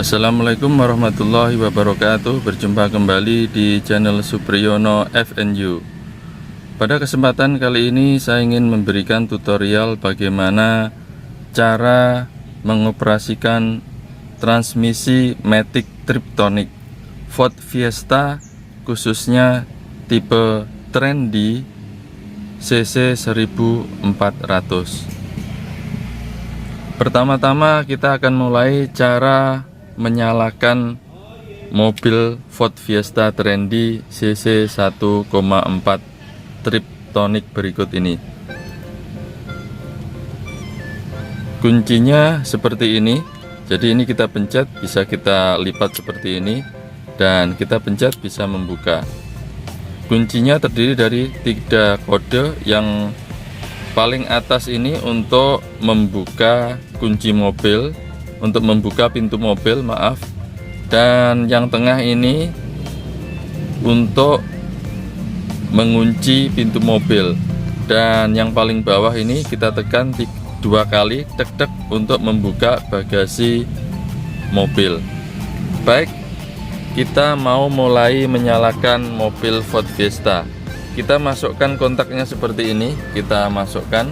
Assalamualaikum warahmatullahi wabarakatuh. Berjumpa kembali di channel Supriyono FNU. Pada kesempatan kali ini saya ingin memberikan tutorial bagaimana cara mengoperasikan transmisi Matic Triptonic Ford Fiesta, khususnya tipe Trendy CC 1400. Pertama-tama kita akan mulai cara menyalakan mobil Ford Fiesta Trendy CC 1,4 Triptonic berikut ini. Kuncinya seperti ini. Jadi ini kita pencet, bisa kita lipat seperti ini, dan kita pencet bisa membuka. Kuncinya terdiri dari 3 kode. Yang paling atas ini untuk membuka kunci mobil, untuk membuka pintu mobil, dan yang tengah ini untuk mengunci pintu mobil, dan yang paling bawah ini kita tekan 2 kali tek-tek untuk membuka bagasi mobil. Baik, kita mau mulai menyalakan mobil Ford Fiesta. Kita masukkan kontaknya seperti ini, kita masukkan,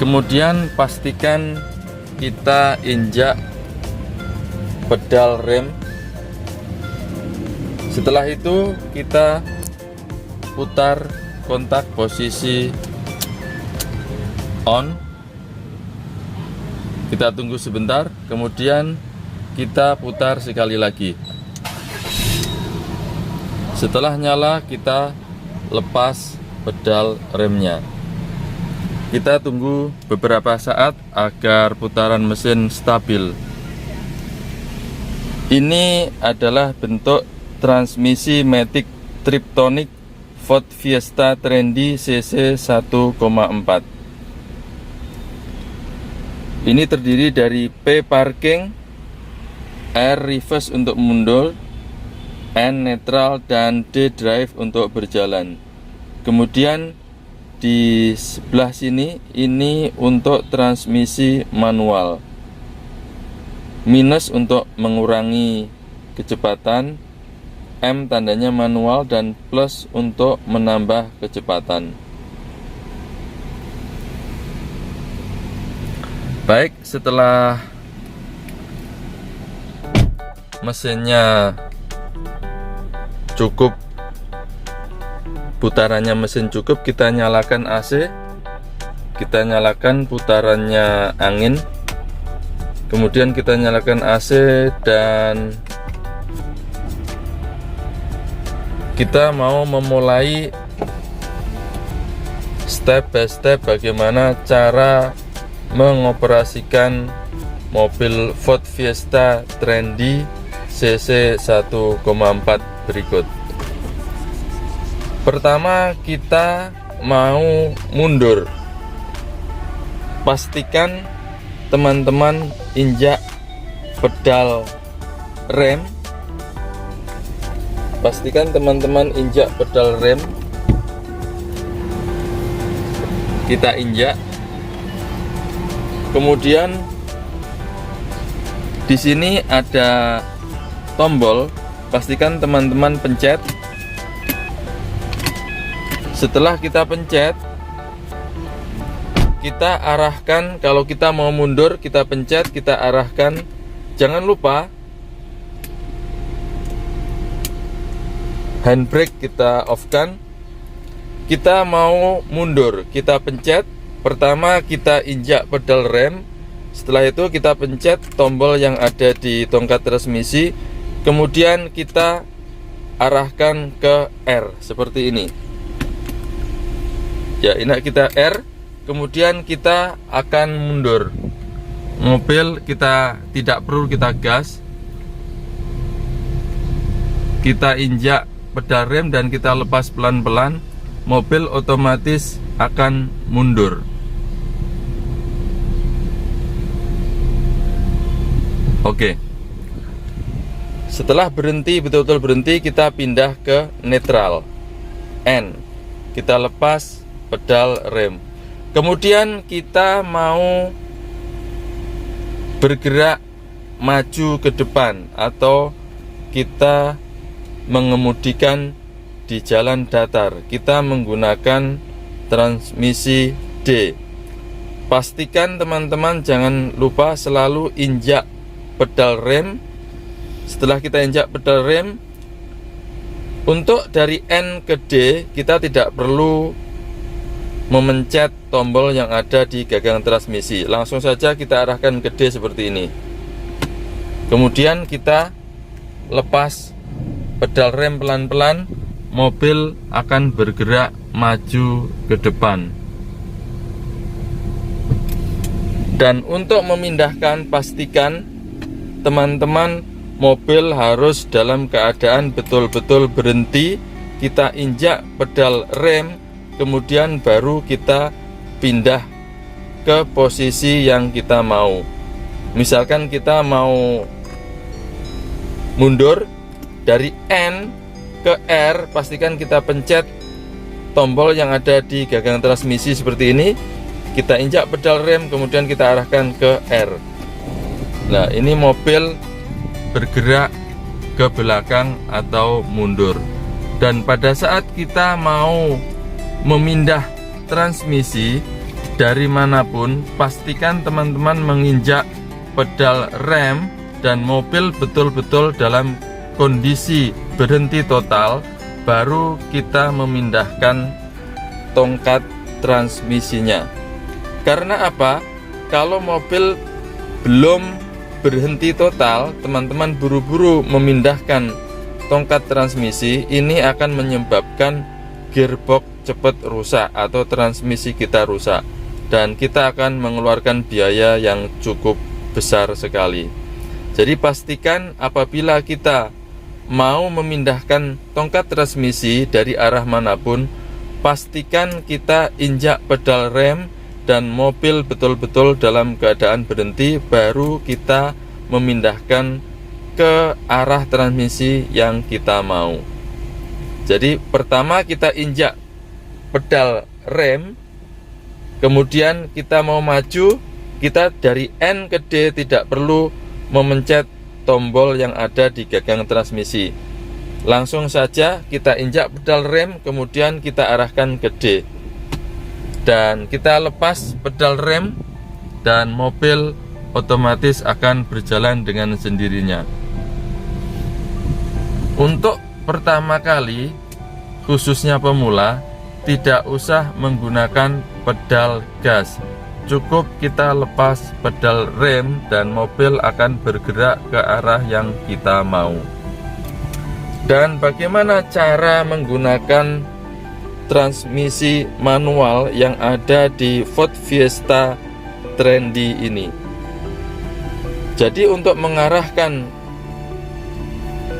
kemudian pastikan kita injak pedal rem. Setelah itu kita putar kontak posisi on. Kita tunggu sebentar, kemudian kita putar sekali lagi. Setelah nyala, kita lepas pedal remnya. Kita tunggu beberapa saat agar putaran mesin stabil. Ini adalah bentuk transmisi Matic Triptonic Ford Fiesta Trendy CC 1,4. Ini terdiri dari P parking, R reverse untuk mundur, N netral, dan D drive untuk berjalan. Kemudian di sebelah sini ini untuk transmisi manual. Minus untuk mengurangi kecepatan, M tandanya manual, dan plus untuk menambah kecepatan. Baik, setelah mesinnya cukup, putarannya mesin cukup, kita nyalakan AC, kita nyalakan putarannya angin, kemudian kita nyalakan AC, dan kita mau memulai step by step bagaimana cara mengoperasikan mobil Ford Fiesta Trendy CC 1,4 berikut. Pertama, kita mau mundur. Pastikan teman-teman injak pedal rem. Pastikan teman-teman injak pedal rem. Kita injak. Kemudian di sini ada tombol. Pastikan teman-teman pencet. Setelah kita pencet, kita arahkan. Kalau kita mau mundur, kita pencet, kita arahkan. Jangan lupa handbrake kita off-kan. Kita mau mundur, kita pencet. Pertama kita injak pedal rem. Setelah itu kita pencet tombol yang ada di tongkat transmisi. Kemudian kita arahkan ke R seperti ini. Ya, ini kita R, kemudian kita akan mundur. Mobil kita tidak perlu kita gas. Kita injak pedal rem dan kita lepas pelan-pelan. Mobil otomatis akan mundur. Oke. Setelah berhenti, betul-betul berhenti, kita pindah ke netral. N. Kita lepas pedal rem. Kemudian kita mau bergerak maju ke depan atau kita mengemudikan di jalan datar, kita menggunakan transmisi D. Pastikan teman-teman jangan lupa selalu injak pedal rem. Setelah kita injak pedal rem, untuk dari N ke D kita tidak perlu memencet tombol yang ada di gagang transmisi. Langsung saja kita arahkan ke D seperti ini. Kemudian kita lepas pedal rem pelan-pelan, mobil akan bergerak maju ke depan. Dan untuk memindahkan, pastikan teman-teman mobil harus dalam keadaan betul-betul berhenti. Kita injak pedal rem, kemudian baru kita pindah ke posisi yang kita mau. Misalkan kita mau mundur dari N ke R, pastikan kita pencet tombol yang ada di gagang transmisi seperti ini. Kita injak pedal rem, kemudian kita arahkan ke R. Nah, ini mobil bergerak ke belakang atau mundur. Dan pada saat kita mau memindah transmisi dari manapun, pastikan teman-teman menginjak pedal rem dan mobil betul-betul dalam kondisi berhenti total, baru kita memindahkan tongkat transmisinya. Karena apa? Kalau mobil belum berhenti total, teman-teman buru-buru memindahkan tongkat transmisi, ini akan menyebabkan gearbox cepat rusak atau transmisi kita rusak, dan kita akan mengeluarkan biaya yang cukup besar sekali. Jadi pastikan apabila kita mau memindahkan tongkat transmisi dari arah manapun, pastikan kita injak pedal rem dan mobil betul-betul dalam keadaan berhenti, baru kita memindahkan ke arah transmisi yang kita mau. Jadi pertama kita injak pedal rem, kemudian kita mau maju, kita dari N ke D tidak perlu memencet tombol yang ada di gagang transmisi. Langsung saja kita injak pedal rem, kemudian kita arahkan ke D. Dan kita lepas pedal rem dan mobil otomatis akan berjalan dengan sendirinya. Untuk pertama kali, khususnya pemula, tidak usah menggunakan pedal gas. Cukup kita lepas pedal rem dan mobil akan bergerak ke arah yang kita mau. Dan bagaimana cara menggunakan transmisi manual yang ada di Ford Fiesta Trendy ini? Jadi untuk mengarahkan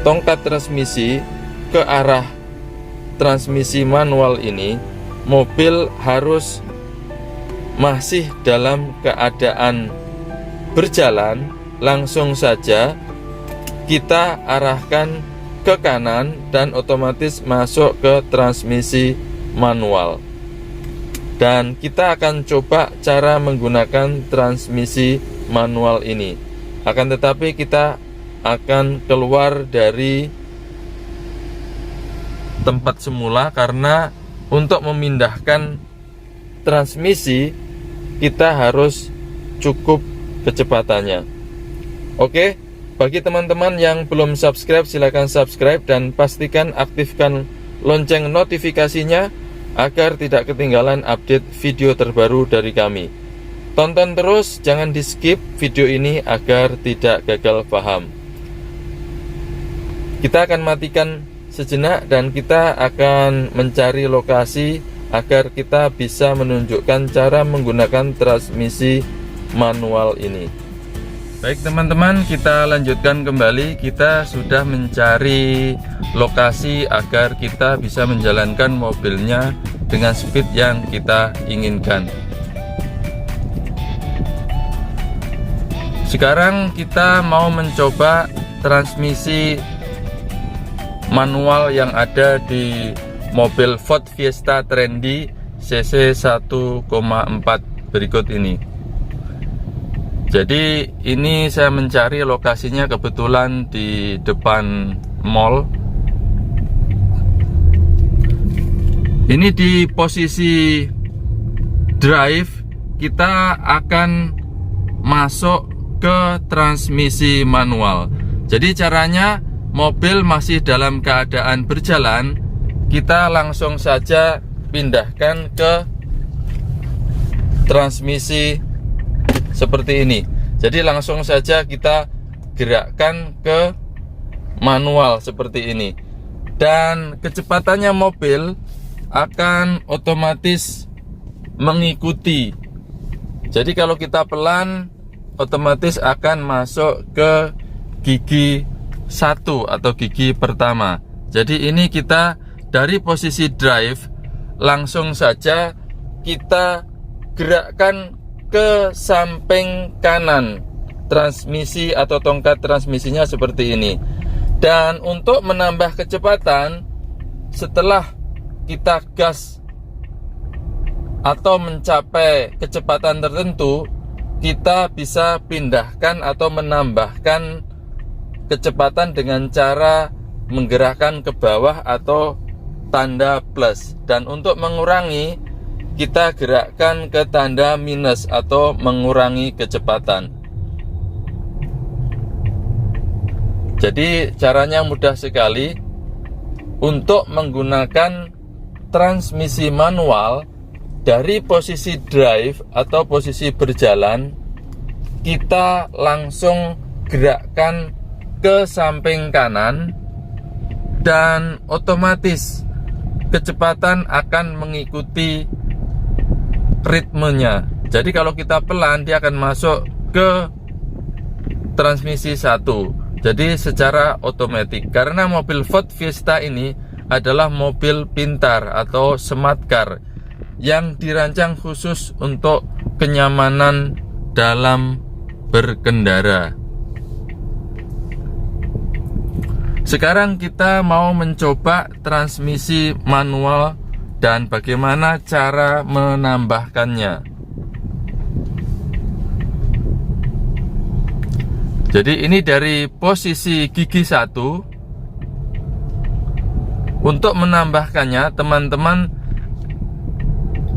tongkat transmisi ke arah transmisi manual ini, mobil harus masih dalam keadaan berjalan. Langsung saja kita arahkan ke kanan dan otomatis masuk ke transmisi manual. Dan kita akan coba cara menggunakan transmisi manual ini. Akan tetapi kita akan keluar dari tempat semula, karena untuk memindahkan transmisi kita harus cukup kecepatannya. Oke, bagi teman-teman yang belum subscribe, silahkan subscribe dan pastikan aktifkan lonceng notifikasinya agar tidak ketinggalan update video terbaru dari kami. Tonton terus, jangan di skip video ini agar tidak gagal paham. Kita akan matikan sejenak dan kita akan mencari lokasi agar kita bisa menunjukkan cara menggunakan transmisi manual ini. Baik teman-teman, kita lanjutkan kembali. Kita sudah mencari lokasi agar kita bisa menjalankan mobilnya dengan speed yang kita inginkan. Sekarang kita mau mencoba transmisi manual yang ada di mobil Ford Fiesta Trendy CC 1,4 berikut ini. Jadi ini saya mencari lokasinya kebetulan di depan mall. Ini di posisi drive, kita akan masuk ke transmisi manual. Jadi caranya, mobil masih dalam keadaan berjalan, kita langsung saja pindahkan ke transmisi seperti ini. Jadi langsung saja kita gerakkan ke manual seperti ini, dan kecepatannya mobil akan otomatis mengikuti. Jadi kalau kita pelan, otomatis akan masuk ke gigi 1 atau gigi pertama. Jadi ini kita dari posisi drive, langsung saja kita gerakkan ke samping kanan transmisi atau tongkat transmisinya seperti ini. Dan untuk menambah kecepatan, setelah kita gas atau mencapai kecepatan tertentu, kita bisa pindahkan atau menambahkan kecepatan dengan cara menggerakkan ke bawah atau tanda plus, dan untuk mengurangi kita gerakkan ke tanda minus atau mengurangi kecepatan. Jadi caranya mudah sekali. Untuk menggunakan transmisi manual, dari posisi drive atau posisi berjalan, kita langsung gerakkan ke samping kanan, dan otomatis kecepatan akan mengikuti ritmenya. Jadi kalau kita pelan, dia akan masuk ke transmisi 1. Jadi secara otomatis, karena mobil Ford Fiesta ini adalah mobil pintar atau smart car yang dirancang khusus untuk kenyamanan dalam berkendara. Sekarang kita mau mencoba transmisi manual dan bagaimana cara menambahkannya. Jadi ini dari posisi gigi 1. Untuk menambahkannya, teman-teman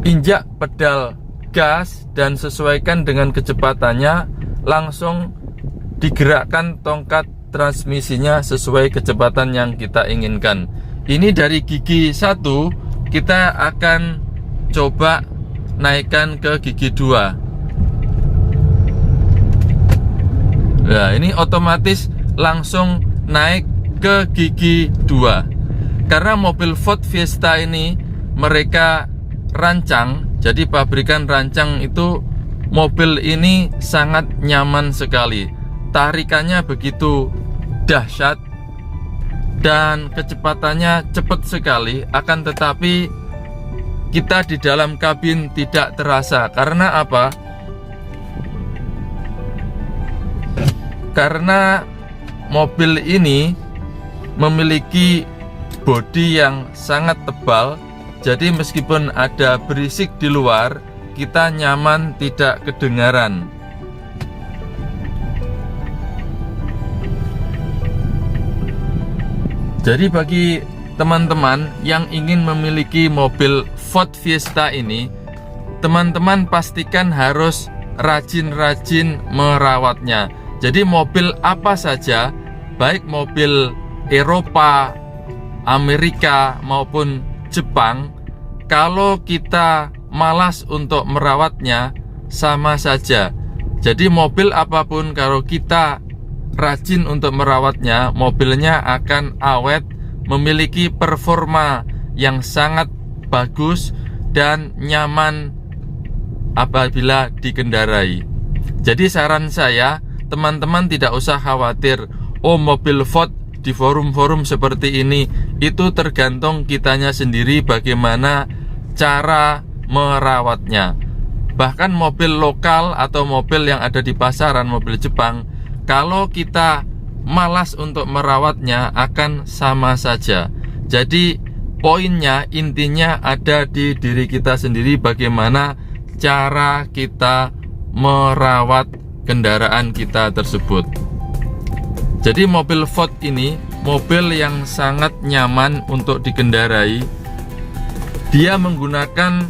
injak pedal gas dan sesuaikan dengan kecepatannya, langsung digerakkan tongkat transmisinya sesuai kecepatan yang kita inginkan. Ini dari gigi 1, kita akan coba naikkan ke gigi 2. Nah, ini otomatis langsung naik ke gigi 2. Karena mobil Ford Fiesta ini mereka rancang, jadi pabrikan rancang itu mobil ini sangat nyaman sekali. Tarikannya begitu dahsyat dan kecepatannya cepat sekali. Akan tetapi kita di dalam kabin tidak terasa. Karena apa? Karena mobil ini memiliki bodi yang sangat tebal. Jadi meskipun ada berisik di luar, kita nyaman, tidak kedengaran. Jadi bagi teman-teman yang ingin memiliki mobil Ford Fiesta ini, teman-teman pastikan harus rajin-rajin merawatnya. Jadi mobil apa saja, baik mobil Eropa, Amerika maupun Jepang, kalau kita malas untuk merawatnya, sama saja. Jadi mobil apapun kalau kita rajin untuk merawatnya, mobilnya akan awet, memiliki performa yang sangat bagus dan nyaman apabila dikendarai. Jadi saran saya, teman-teman tidak usah khawatir, oh mobil Ford di forum-forum seperti ini. Itu tergantung kitanya sendiri bagaimana cara merawatnya. Bahkan mobil lokal atau mobil yang ada di pasaran, mobil Jepang, kalau kita malas untuk merawatnya akan sama saja. Jadi poinnya, intinya ada di diri kita sendiri, bagaimana cara kita merawat kendaraan kita tersebut. Jadi mobil Ford ini mobil yang sangat nyaman untuk dikendarai. Dia menggunakan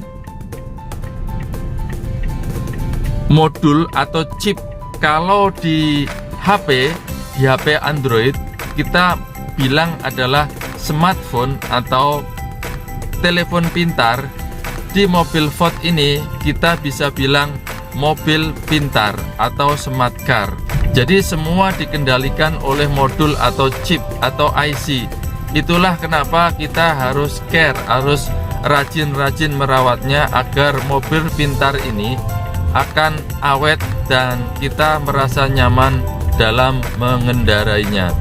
modul atau chip. Kalau di HP Android kita bilang adalah smartphone atau telepon pintar. Di mobil Ford ini kita bisa bilang mobil pintar atau smart car. Jadi semua dikendalikan oleh modul atau chip atau IC. Itulah kenapa kita harus care, harus rajin-rajin merawatnya agar mobil pintar ini akan awet dan kita merasa nyaman dalam mengendarainya.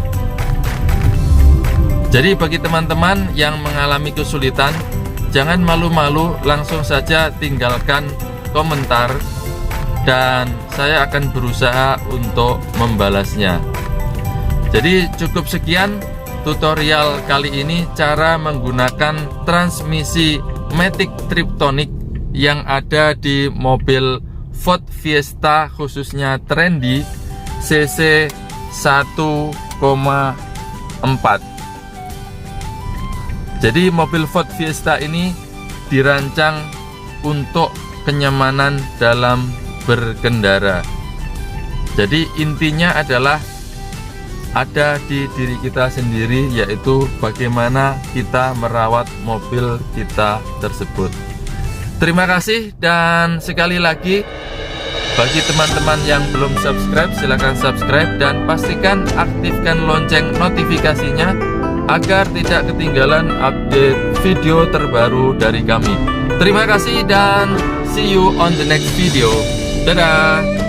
Jadi bagi teman-teman yang mengalami kesulitan, jangan malu-malu, langsung saja tinggalkan komentar dan saya akan berusaha untuk membalasnya. Jadi cukup sekian tutorial kali ini, cara menggunakan transmisi Matic Triptonic yang ada di mobil Ford Fiesta, khususnya Trendy CC 1,4. Jadi mobil Ford Fiesta ini dirancang untuk kenyamanan dalam berkendara. Jadi intinya adalah ada di diri kita sendiri, yaitu bagaimana kita merawat mobil kita tersebut. Terima kasih, dan sekali lagi bagi teman-teman yang belum subscribe, silahkan subscribe dan pastikan aktifkan lonceng notifikasinya agar tidak ketinggalan update video terbaru dari kami. Terima kasih dan see you on the next video. Dadah.